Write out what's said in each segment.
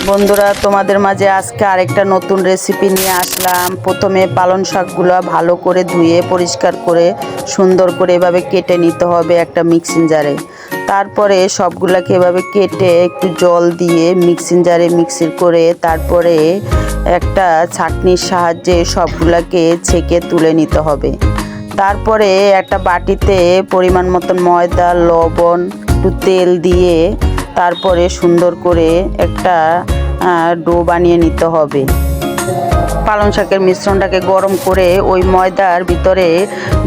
বন্ধুরা, তোমাদের মাঝে আজকে আরেকটা নতুন রেসিপি নিয়ে আসলাম। প্রথমে পালং শাকগুলো ভালো করে ধুয়ে পরিষ্কার করে সুন্দর করে এভাবে কেটে নিতে হবে একটা মিক্সিং জারে। তারপরে সবগুলাকে এভাবে কেটে একটু জল দিয়ে মিক্সিং জারে মিক্সি করে তারপরে একটা ছাঁকনির সাহায্যে সবগুলাকে ছেঁকে তুলে নিতে হবে। তারপরে একটা বাটিতে পরিমাণ মতন ময়দা, লবণ, একটু তেল দিয়ে তারপরে সুন্দর করে একটা ডো বানিয়ে নিতে হবে। পালং শাকের মিশ্রণটাকে গরম করে ওই ময়দার ভিতরে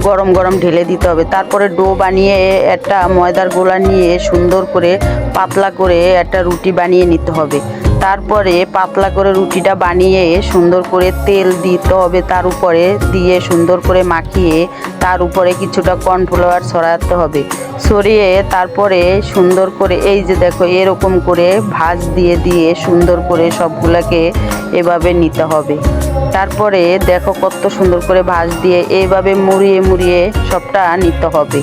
গরম গরম ঢেলে দিতে হবে। তারপরে ডো বানিয়ে একটা ময়দার গোলা নিয়ে সুন্দর করে পাতলা করে একটা রুটি বানিয়ে নিতে হবে। তারপরে পাতলা করে রুটিটা বানিয়ে সুন্দর করে তেল দিতে হবে, তার উপরে দিয়ে সুন্দর করে মাখিয়ে তার উপরে কিছুটা কর্নফ্লাওয়ার ছড়াতে হবে। ছড়িয়ে তারপরে সুন্দর করে এই যে দেখো এরকম করে ভাঁজ দিয়ে দিয়ে সুন্দর করে সবগুলাকে এভাবে নিতে হবে। তারপরে দেখো কত সুন্দর করে ভাঁজ দিয়ে এইভাবে মুড়িয়ে মুড়িয়ে সবটা নিতে হবে।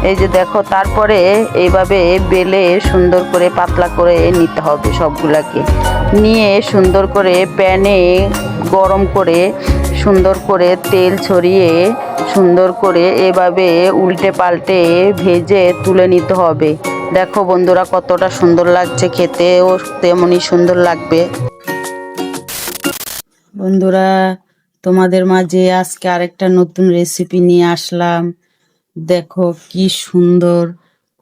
এই যে দেখো তারপরে এইভাবে বেলে সুন্দর করে পাতলা করে নিতে হবে। সবগুলাকে নিয়ে সুন্দর করে প্যানে গরম করে সুন্দর করে তেল ছড়িয়ে সুন্দর করে এভাবে উল্টে পাল্টে ভেজে তুলে নিতে হবে। দেখো বন্ধুরা কতটা সুন্দর লাগছে, খেতেও তেমনই সুন্দর লাগবে। বন্ধুরা, তোমাদের মাঝে আজকে আরেকটা নতুন রেসিপি নিয়ে আসলাম। দেখো কি সুন্দর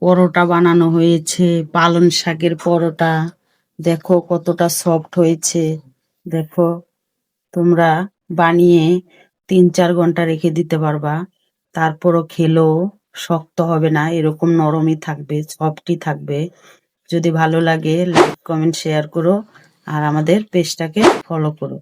পরোটা বানানো হয়েছে, পালং শাকের পরোটা। দেখো কতটা সফট হয়েছে। দেখো তোমরা বানিয়ে 3-4 ঘন্টা রেখে দিতে পারবা, তারপরও খেলেও শক্ত হবে না, এরকম নরমই থাকবে, সফটই থাকবে। যদি ভালো লাগে লাইক কমেন্ট শেয়ার করো আর আমাদের পেজটাকে ফলো করো।